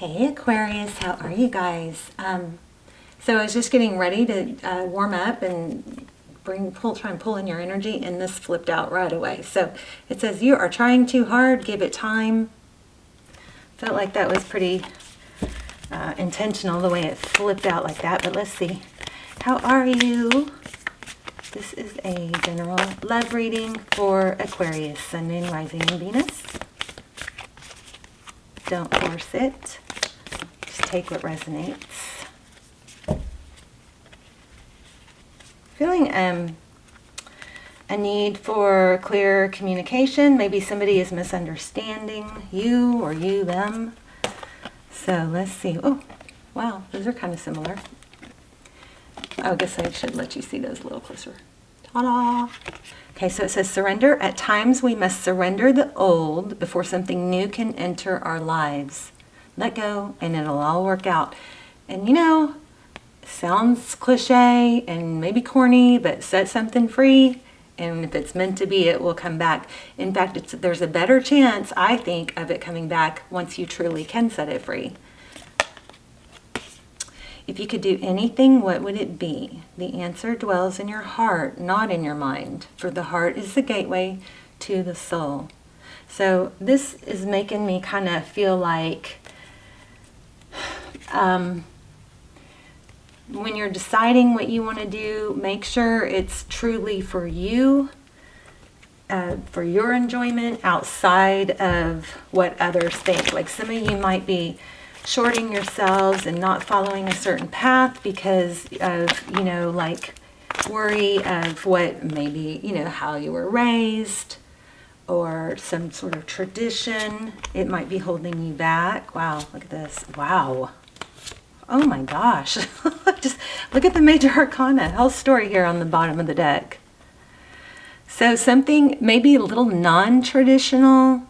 Hey Aquarius, how are you guys? So I was just getting ready to warm up and try and pull in your energy, and this flipped out right away. So it says you are trying too hard, give it time. Felt like that was pretty intentional the way it flipped out like that, but let's see. How are you? This is a general love reading for Aquarius, Sun, Moon, Rising, and Venus. Don't force it. Just take what resonates. Feeling a need for clear communication. Maybe somebody is misunderstanding you or you them. So let's see. Oh, wow, those are kind of similar. I guess I should let you see those a little closer. Ta-da! Okay, so it says surrender. At times we must surrender the old before something new can enter our lives. Let go and it'll all work out. And you know, sounds cliche and maybe corny, but set something free, and if it's meant to be, it will come back. In fact, there's a better chance, I think, of it coming back once you truly can set it free. If you could do anything, what would it be? The answer dwells in your heart, not in your mind, for the heart is the gateway to the soul. So this is making me kind of feel like when you're deciding what you want to do, make sure it's truly for you, for your enjoyment, outside of what others think. Like some of you might be shorting yourselves and not following a certain path because of, you know, like worry of what maybe, you know, how you were raised or some sort of tradition. It might be holding you back. Wow, look at this. Wow. Oh my gosh. Just look at the major arcana. Whole story here on the bottom of the deck. So something maybe a little non-traditional.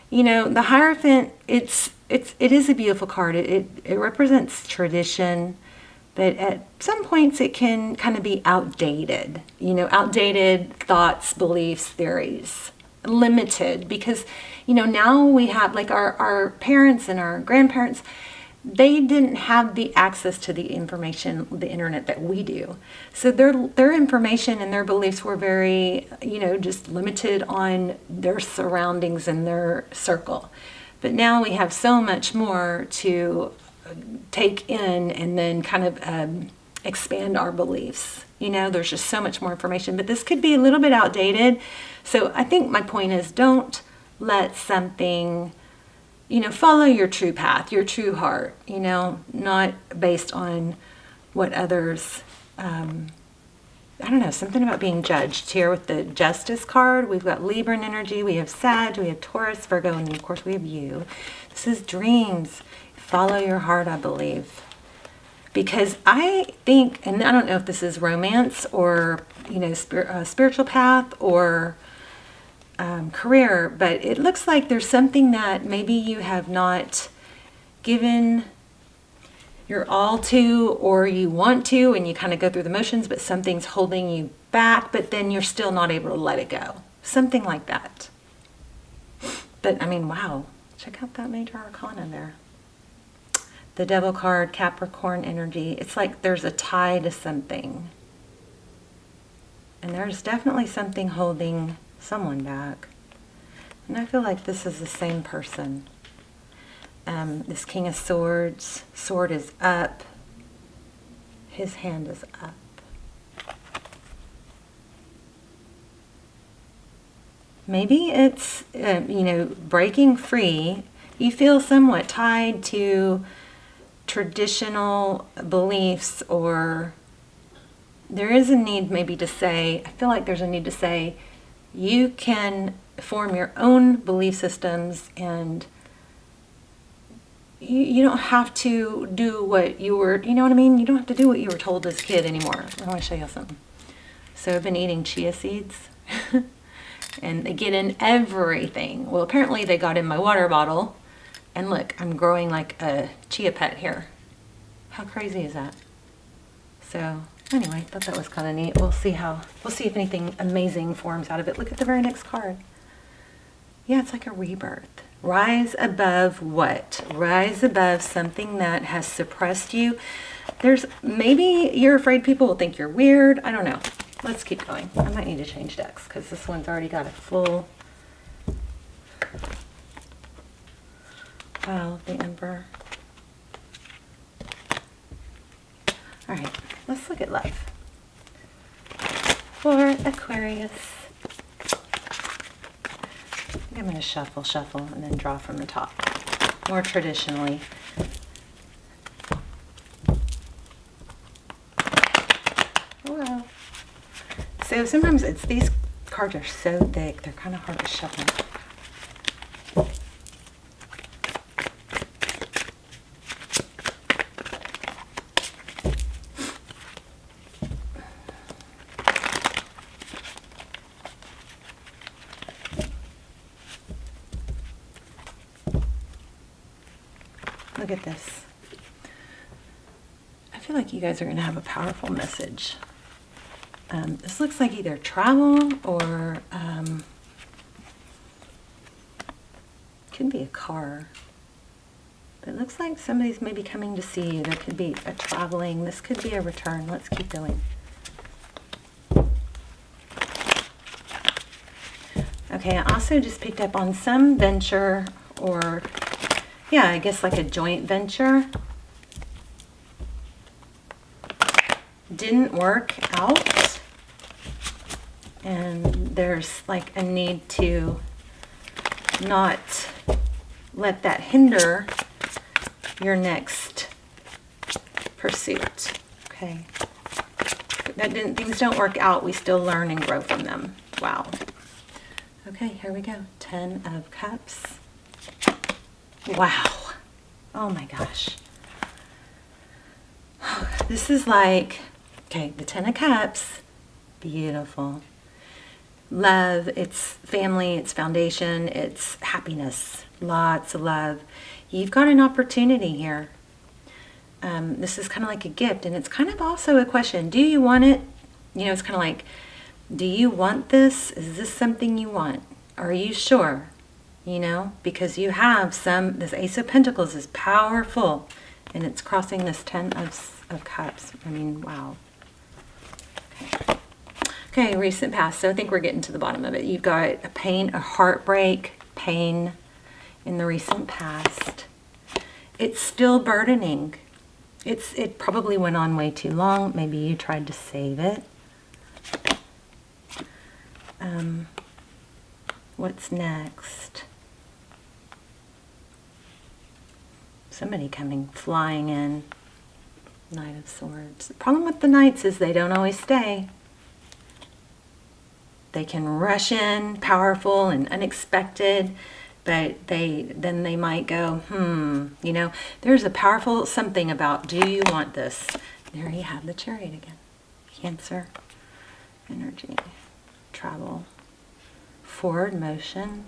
You know, the Hierophant, it is a beautiful card. It represents tradition, but at some points it can kind of be outdated. You know, outdated thoughts, beliefs, theories. Limited, because, you know, now we have, like, our parents and our grandparents, they didn't have the access to the information, the internet, that we do. So their information and their beliefs were very, you know, just limited on their surroundings and their circle. But now we have so much more to take in and then kind of expand our beliefs. You know, there's just so much more information, but this could be a little bit outdated. So I think my point is, don't let something, you know, follow your true path, your true heart, you know, not based on what others, I don't know, something about being judged. Here with the Justice card, we've got Libra energy, we have Sag, we have Taurus, Virgo, and then of course we have you. This is dreams. Follow your heart, I believe. Because I think, and I don't know if this is romance or, you know, spiritual path or career, but it looks like there's something that maybe you have not given your all to, or you want to, and you kind of go through the motions, but something's holding you back, but then you're still not able to let it go. Something like that. But I mean, wow, check out that major arcana there. The Devil card, Capricorn energy. It's like there's a tie to something. And there's definitely something holding someone back. And I feel like this is the same person. This King of Swords. Sword is up. His hand is up. Maybe it's, you know, breaking free. You feel somewhat tied to traditional beliefs, or there is a need maybe to say, I feel like there's a need to say, you can form your own belief systems, and you don't have to do what you were, you know what I mean? You don't have to do what you were told as a kid anymore. I want to show you something. So I've been eating chia seeds and they get in everything. Well, apparently they got in my water bottle. And look, I'm growing like a chia pet here. How crazy is that? So anyway, I thought that was kind of neat. We'll see if anything amazing forms out of it. Look at the very next card. Yeah, it's like a rebirth. Rise above what? Rise above something that has suppressed you. Maybe you're afraid people will think you're weird. I don't know. Let's keep going. I might need to change decks because this one's already got a full... Wow, the Emperor. All right, let's look at love. For Aquarius. I'm going to shuffle, and then draw from the top. More traditionally. Hello. So sometimes these cards are so thick, they're kind of hard to shuffle. Look at this. I feel like you guys are going to have a powerful message. This looks like either travel or could be a car. But it looks like somebody's maybe coming to see you. There could be a traveling. This could be a return. Let's keep going. Okay, I also just picked up on some venture or, yeah, I guess like a joint venture. Didn't work out. And there's like a need to not let that hinder your next pursuit. Okay. Things don't work out. We still learn and grow from them. Wow. Okay, here we go. 10 of Cups. Wow. Oh my gosh. This is like, okay, the 10 of Cups. Beautiful. Love, it's family, it's foundation, it's happiness. Lots of love. You've got an opportunity here. This is kind of like a gift, and it's kind of also a question. Do you want it? You know, it's kind of like, do you want this? Is this something you want? Are you sure? You know, because you have this Ace of Pentacles is powerful, and it's crossing this 10 of Cups. I mean, wow. Okay, recent past. So I think we're getting to the bottom of it. You've got a pain, a heartbreak, pain in the recent past. It's still burdening. It probably went on way too long. Maybe you tried to save it. What's next? Somebody coming flying in. Knight of Swords. The problem with the Knights is they don't always stay. They can rush in, powerful and unexpected, but then they might go, you know, there's a powerful something about, do you want this? There you have the Chariot again. Cancer, energy, travel, forward motion.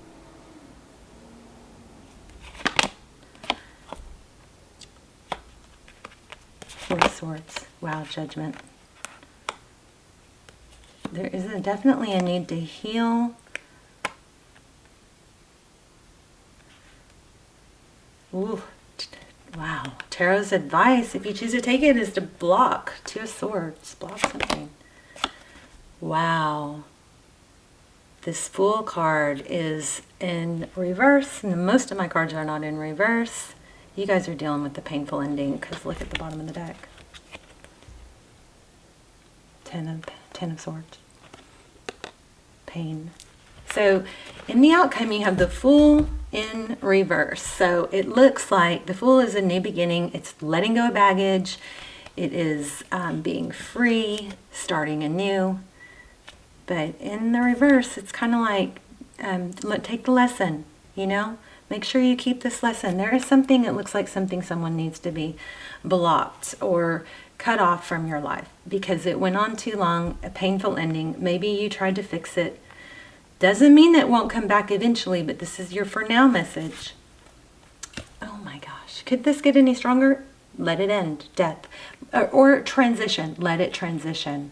Four of Swords. Wow, Judgment. There is definitely a need to heal. Ooh, wow. Tarot's advice, if you choose to take it, is to block. Two of Swords. Block something. Wow. This Fool card is in reverse, and most of my cards are not in reverse. You guys are dealing with the painful ending, because look at the bottom of the deck. Ten of Swords. Pain. So in the outcome, you have the Fool in reverse. So it looks like the Fool is a new beginning. It's letting go of baggage. It is being free, starting anew. But in the reverse, it's kind of like, take the lesson, you know? Make sure you keep this lesson. There is something that looks like something someone needs to be blocked or cut off from your life because it went on too long, a painful ending. Maybe you tried to fix it. Doesn't mean that it won't come back eventually, but this is your for now message. Oh my gosh. Could this get any stronger? Let it end. Death. Or transition. Let it transition.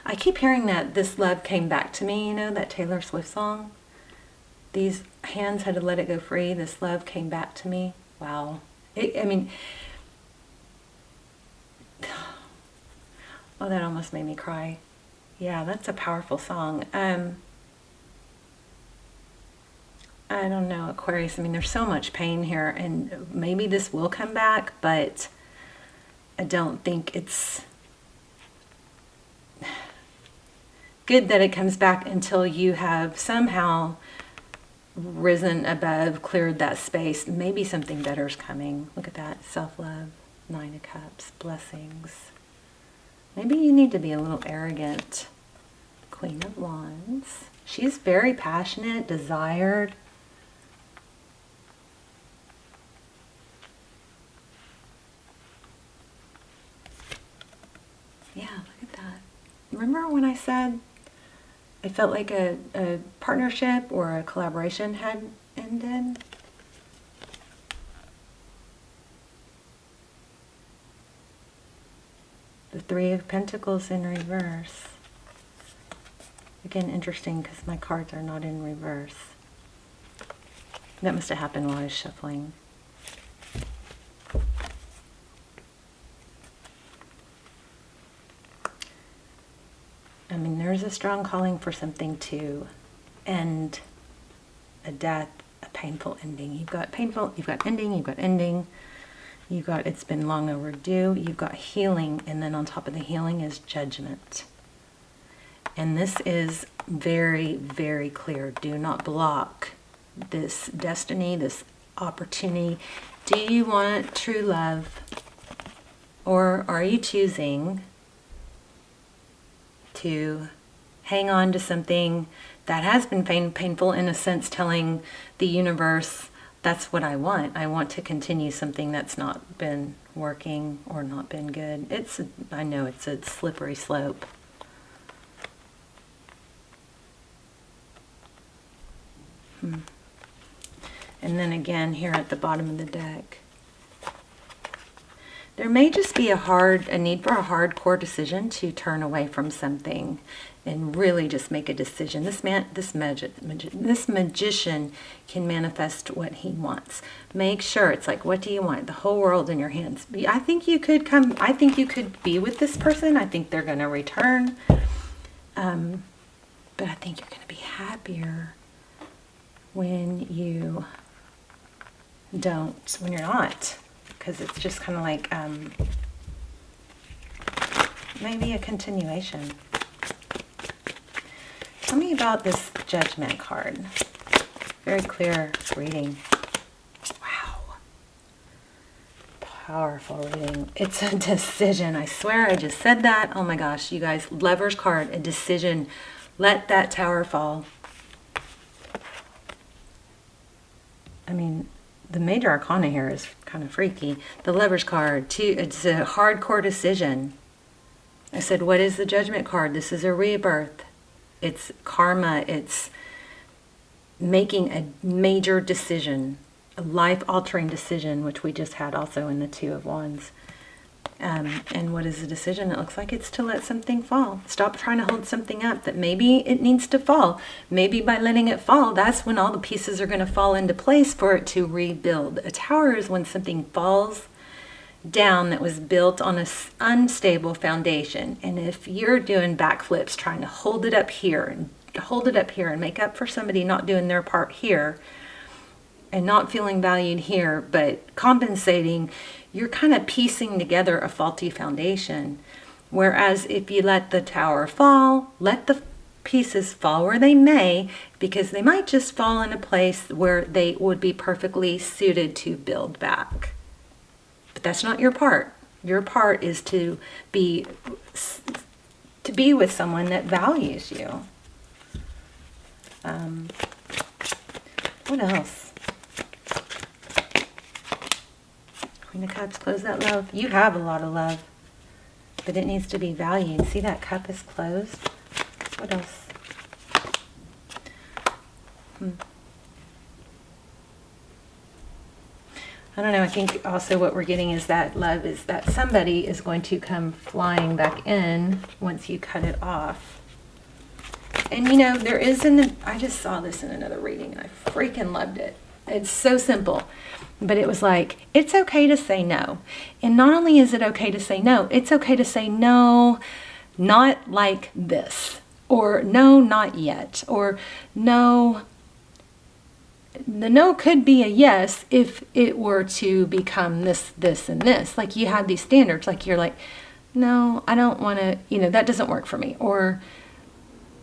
I keep hearing that this love came back to me, you know, that Taylor Swift song. These hands had to let it go free. This love came back to me. Wow. I mean, oh, that almost made me cry. Yeah, that's a powerful song. I don't know, Aquarius. I mean, there's so much pain here, and maybe this will come back, but I don't think it's good that it comes back until you have somehow risen above, cleared that space. Maybe something better is coming. Look at that. Self-love, 9 of Cups, blessings. Maybe you need to be a little arrogant. Queen of Wands. She's very passionate, desired. Yeah, look at that. Remember when I said I felt like a partnership or a collaboration had ended? The 3 of Pentacles in reverse. Again, interesting because my cards are not in reverse. That must have happened while I was shuffling. I mean, there's a strong calling for something to end, a death, a painful ending. You've got painful, you've got ending, you've got ending, you've got it's been long overdue, you've got healing, and then on top of the healing is judgment. And this is very, very clear. Do not block this destiny, this opportunity. Do you want true love, or are you choosing to hang on to something that has been painful, in a sense, telling the universe, that's what I want. I want to continue something that's not been working or not been good. I know it's a slippery slope. And then again, here at the bottom of the deck, there may just be a need for a hardcore decision to turn away from something and really just make a decision. This magician can manifest what he wants. Make sure it's like, what do you want? The whole world in your hands. I think you could be with this person. I think they're going to return. But I think you're going to be happier when you're not. Because it's just kind of like maybe a continuation. Tell me about this Judgment card. Very clear reading. Wow. Powerful reading. It's a decision. I swear I just said that. Oh my gosh, you guys. Lover's card, a decision. Let that tower fall. I mean, the major arcana here is kind of freaky. The Lover's card, too, it's a hardcore decision. I said, what is the Judgment card? This is a rebirth. It's karma. It's making a major decision, a life-altering decision, which we just had also in the 2 of Wands. And what is the decision? It looks like it's to let something fall. Stop trying to hold something up that maybe it needs to fall. Maybe by letting it fall, that's when all the pieces are going to fall into place for it to rebuild. A tower is when something falls down that was built on an unstable foundation. And if you're doing backflips, trying to hold it up here and make up for somebody not doing their part here and not feeling valued here, but compensating, you're kind of piecing together a faulty foundation. Whereas if you let the tower fall, let the pieces fall where they may, because they might just fall in a place where they would be perfectly suited to build back. But that's not your part. Your part is to be with someone that values you. What else? Queen of Cups, close that love. You have a lot of love, but it needs to be valued. See, that cup is closed. What else? I don't know. I think also what we're getting is that love is that somebody is going to come flying back in once you cut it off. And you know, there is I just saw this in another reading and I freaking loved it. It's so simple. But it was like, it's okay to say no. And not only is it okay to say no, it's okay to say no, not like this. Or no, not yet. Or no, the no could be a yes if it were to become this, this, and this. Like you have these standards. Like you're like, no, I don't want to, you know, that doesn't work for me. Or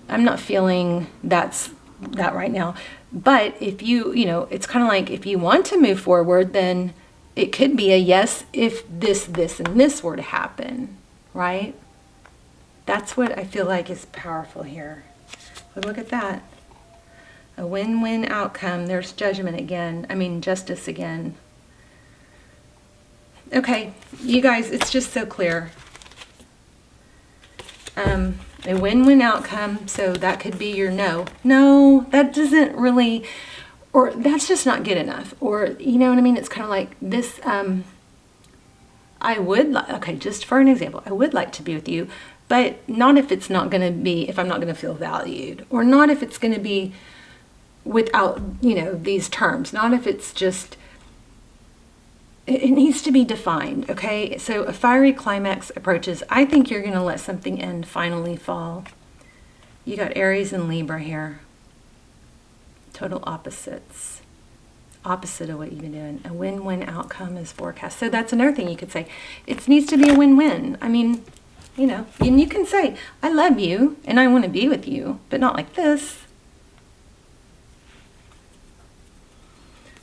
I'm not feeling that right now. But if you know, it's kind of like if you want to move forward, then it could be a yes if this, this, and this were to happen, right? That's what I feel like is powerful here. But look at that. A win-win outcome. There's judgment again. I mean, justice again. Okay, you guys, it's just so clear. A win-win outcome, so that could be your no. No, that doesn't really, or that's just not good enough. Or, you know what I mean? It's kind of like this, I would, okay, just for an example, I would like to be with you, but not if it's not going to be, if I'm not going to feel valued, or not if it's going to be without, you know, these terms, not if it's just, it needs to be defined, okay? So a fiery climax approaches. I think you're going to let something end, finally fall. You got Aries and Libra here. Total opposites. Opposite of what you've been doing. A win-win outcome is forecast. So that's another thing you could say. It needs to be a win-win. I mean, you know, and you can say, I love you and I want to be with you, but not like this.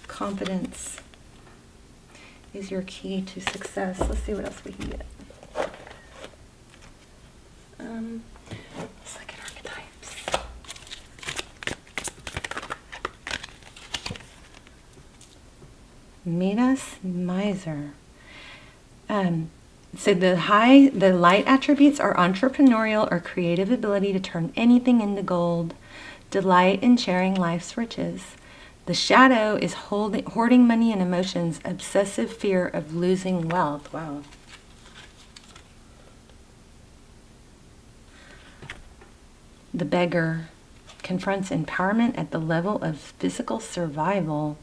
Confidence is your key to success. Let's see what else we can get. Second archetypes. Midas Miser. So the light attributes are entrepreneurial or creative ability to turn anything into gold, delight in sharing life's riches. The shadow is hoarding money and emotions, obsessive fear of losing wealth. Wow. The beggar confronts empowerment at the level of physical survival,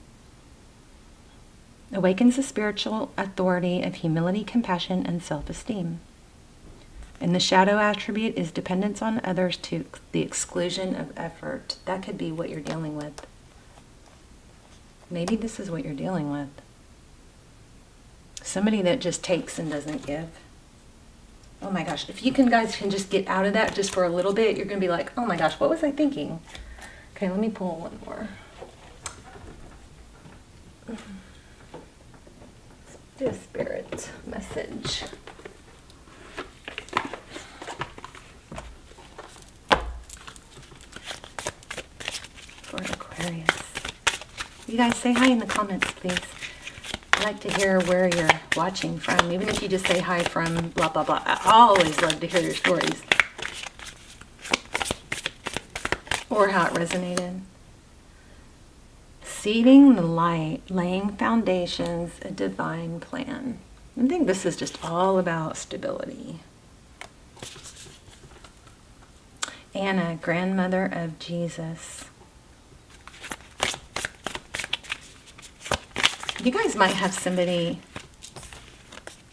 awakens the spiritual authority of humility, compassion, and self-esteem. And the shadow attribute is dependence on others to the exclusion of effort. That could be what you're dealing with. Maybe this is what you're dealing with. Somebody that just takes and doesn't give. Oh my gosh, if you guys can just get out of that just for a little bit, you're going to be like, oh my gosh, what was I thinking? Okay, let me pull one more. Do a spirit message. For Aquarius. You guys say hi in the comments, please. I like to hear where you're watching from, even if you just say hi from blah, blah, blah. I always love to hear your stories. Or how it resonated. Seeding the light, laying foundations, a divine plan. I think this is just all about stability. Anna, grandmother of Jesus. You guys might have somebody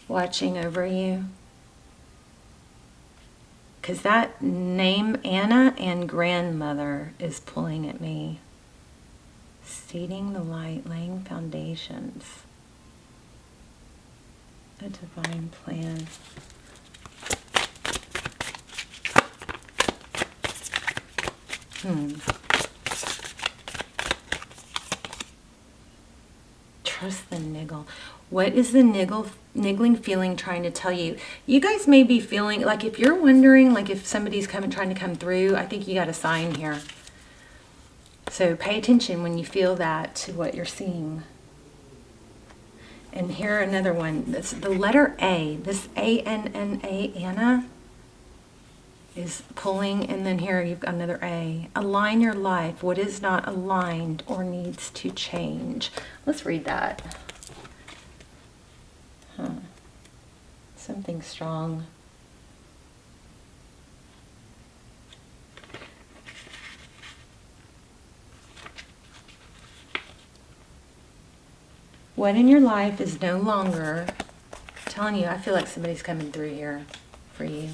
watching over you. Because that name, Anna and grandmother, is pulling at me. Seeding the light, laying foundations. A divine plan. Trust the niggle. What is the niggling feeling trying to tell you? You guys may be feeling like, if you're wondering, like if somebody's trying to come through, I think you got a sign here. So pay attention when you feel that to what you're seeing. And here another one. That's the letter A. This A-N-N-A, Anna, is pulling, and then here you've got another A. Align your life. What is not aligned or needs to change. Let's read that. Something strong. What in your life is no longer, I'm telling you, I feel like somebody's coming through here for you.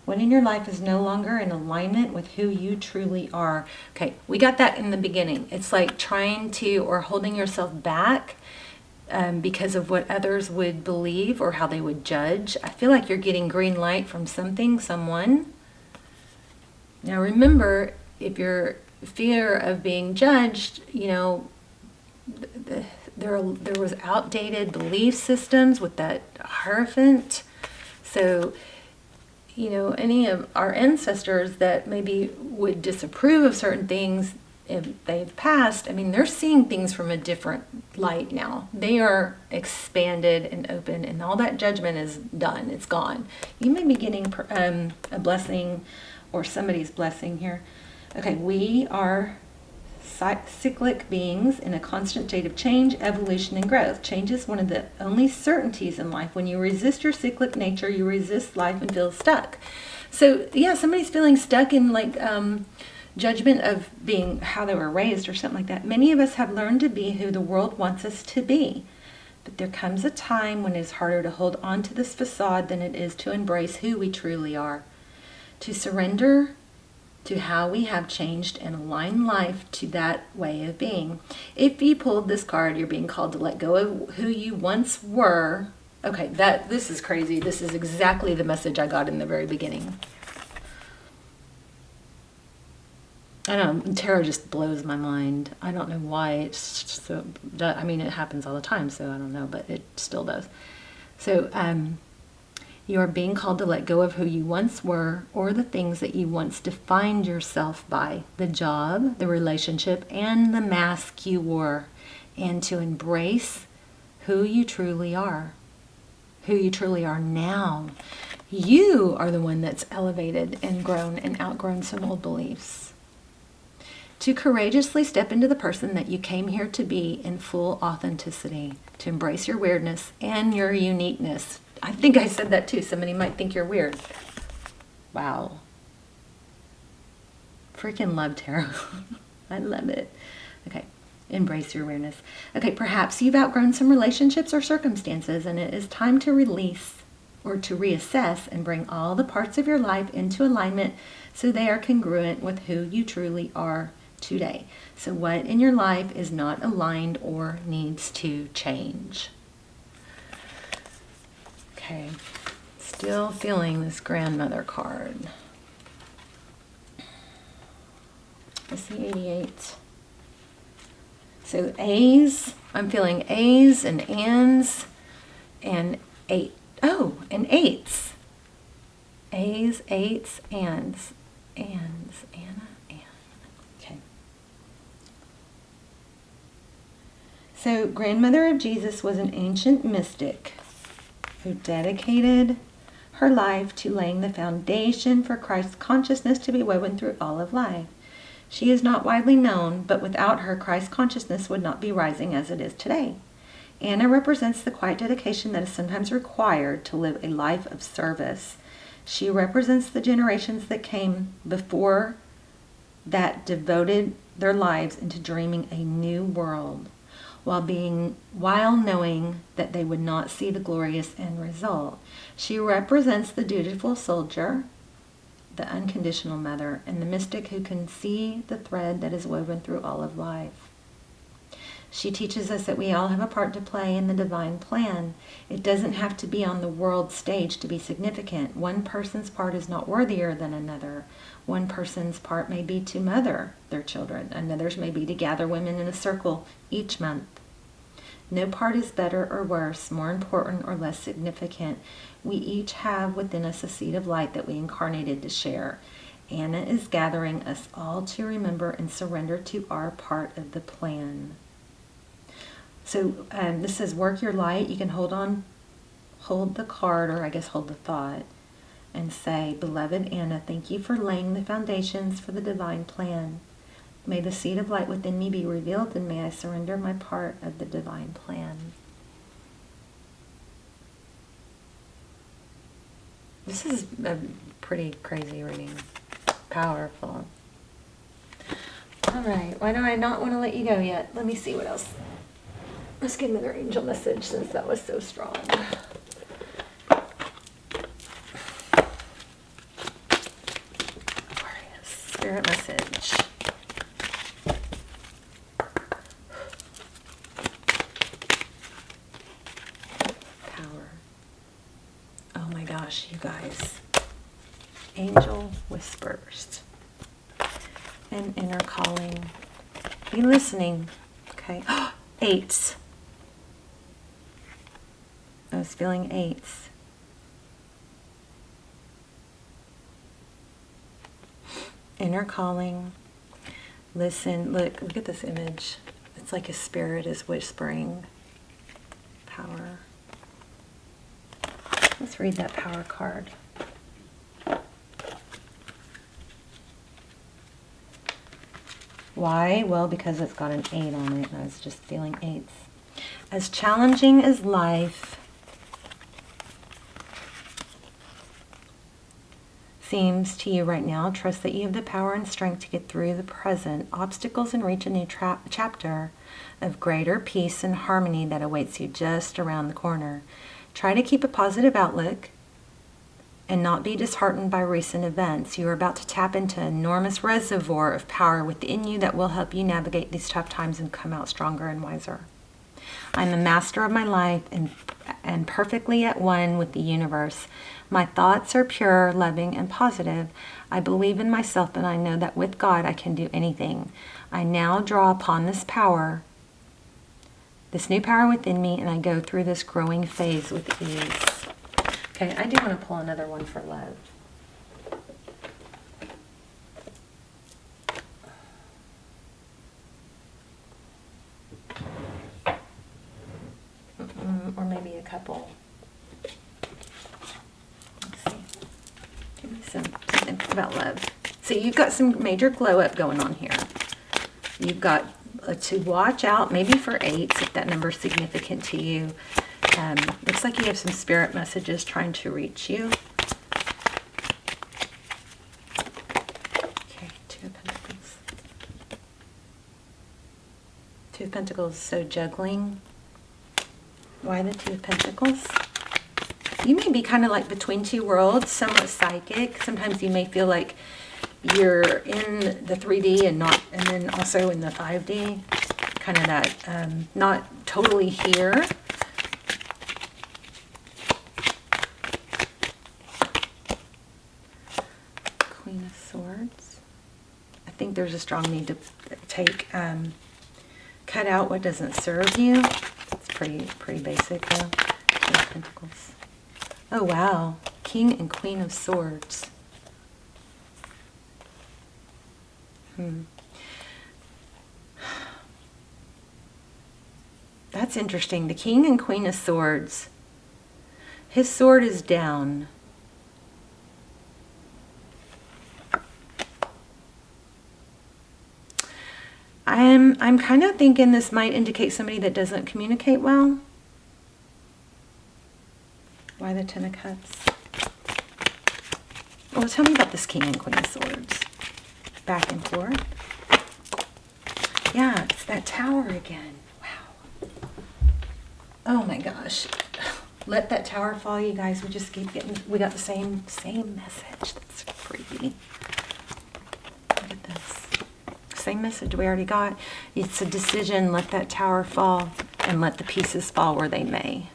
What in your life is no longer in alignment with who you truly are. Okay, we got that in the beginning. It's like trying to, or holding yourself back because of what others would believe or how they would judge. I feel like you're getting green light from something, someone. Now remember, if your fear of being judged, you know, there was outdated belief systems with that Hierophant. So, you know, any of our ancestors that maybe would disapprove of certain things if they've passed, I mean, they're seeing things from a different light now. They are expanded and open, and all that judgment is done. It's gone. You may be getting a blessing or somebody's blessing here. Okay, we are cyclic beings in a constant state of change, evolution, and growth. Change is one of the only certainties in life. When you resist your cyclic nature, you resist life and feel stuck. So yeah, somebody's feeling stuck in like judgment of being how they were raised or something like that. Many of us have learned to be who the world wants us to be. But there comes a time when it's harder to hold on to this facade than it is to embrace who we truly are. To surrender to how we have changed and align life to that way of being. If you pulled this card, you're being called to let go of who you once were. Okay, this is crazy. This is exactly the message I got in the very beginning. I don't know, tarot just blows my mind. I don't know why it's so, I mean, it happens all the time, so I don't know, but it still does. So, you are being called to let go of who you once were or the things that you once defined yourself by, the job, the relationship, and the mask you wore, and to embrace who you truly are now. You are the one that's elevated and grown and outgrown some old beliefs. To courageously step into the person that you came here to be in full authenticity, to embrace your weirdness and your uniqueness. I think I said that too. Somebody might think you're weird. Wow. Freaking love tarot. I love it. Okay. Embrace your weirdness. Okay. Perhaps you've outgrown some relationships or circumstances, and it is time to release or to reassess and bring all the parts of your life into alignment so they are congruent with who you truly are today. So what in your life is not aligned or needs to change? Okay, still feeling this grandmother card. I see 88. So A's, I'm feeling A's and ands and eight. Oh, and eights. A's, eights, ands, Anna, Ann. Okay. So Grandmother of Jesus was an ancient mystic who dedicated her life to laying the foundation for Christ's consciousness to be woven through all of life. She is not widely known, but without her, Christ consciousness would not be rising as it is today. Anna represents the quiet dedication that is sometimes required to live a life of service. She represents the generations that came before that devoted their lives into dreaming a new world, while knowing that they would not see the glorious end result. She represents the dutiful soldier, the unconditional mother, and the mystic who can see the thread that is woven through all of life. She teaches us that we all have a part to play in the divine plan. It doesn't have to be on the world stage to be significant. One person's part is not worthier than another. One person's part may be to mother their children. Another's may be to gather women in a circle each month. No part is better or worse, more important or less significant. We each have within us a seed of light that we incarnated to share. Anna is gathering us all to remember and surrender to our part of the plan. So this says, work your light. You can hold the card, or I guess hold the thought, and say, Beloved Anna, thank you for laying the foundations for the divine plan. May the seed of light within me be revealed, and may I surrender my part of the divine plan. This is a pretty crazy reading. Powerful. All right. Why do I not want to let you go yet? Let me see what else. Let's get another angel message since that was so strong. Aquarius, spirit message. Power. Oh my gosh, you guys. Angel whispers. And inner calling. Be listening. Okay. Eights. I was feeling eights. Inner calling. Listen. Look at this image. It's like a spirit is whispering. Power. Let's read that power card. Why? Well, because it's got an 8 on it, and I was just feeling 8s. As challenging as life seems to you right now, trust that you have the power and strength to get through the present obstacles and reach a new chapter of greater peace and harmony that awaits you just around the corner. Try to keep a positive outlook and not be disheartened by recent events. You are about to tap into an enormous reservoir of power within you that will help you navigate these tough times and come out stronger and wiser. I'm a master of my life and perfectly at one with the universe. My thoughts are pure, loving, and positive. I believe in myself, and I know that with God I can do anything. I now draw upon this power, this new power within me, and I go through this growing phase with ease. Okay, I do want to pull another one for love. Or maybe a couple. Let's see. Give me something about love. So you've got some major glow up going on here. You've got to watch out, maybe for 8s, if that number is significant to you. Looks like you have some spirit messages trying to reach you. Okay, 2 of Pentacles. 2 of Pentacles, so juggling. Why the 2 of Pentacles? You may be kind of like between two worlds, somewhat psychic. Sometimes you may feel like you're in the 3D and then also in the 5D. Kind of that, not totally here. Queen of Swords. I think there's a strong need to take, cut out what doesn't serve you. It's pretty basic though. 2 of Pentacles. Oh wow, King and Queen of Swords. That's interesting. The King and Queen of Swords. His sword is down. I'm kind of thinking this might indicate somebody that doesn't communicate well. Why the 10 of Cups? Well, tell me about this King and Queen of Swords. Back and forth. Yeah, it's that Tower again. Wow. Oh my gosh. Let that Tower fall, you guys. We just keep getting, we got the same message. That's creepy. Look at this. Same message we already got. It's a decision. Let that Tower fall and let the pieces fall where they may.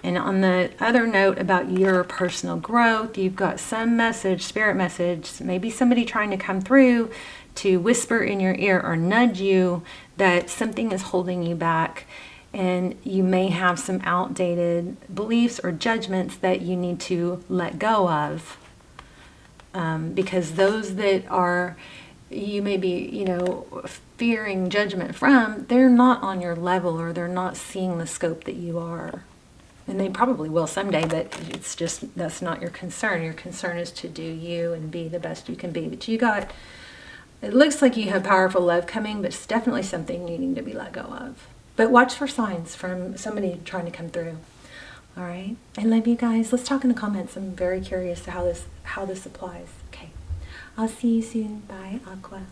And on the other note about your personal growth, you've got some message, spirit message, maybe somebody trying to come through to whisper in your ear or nudge you that something is holding you back, and you may have some outdated beliefs or judgments that you need to let go of, because those that are, you may be, fearing judgment from, they're not on your level, or they're not seeing the scope that you are. And they probably will someday, but it's just, that's not your concern. Your concern is to do you and be the best you can be. But it looks like you have powerful love coming, but it's definitely something you need to be let go of. But watch for signs from somebody trying to come through. All right. I love you guys. Let's talk in the comments. I'm very curious to how this applies. Okay. I'll see you soon. Bye, Aqua.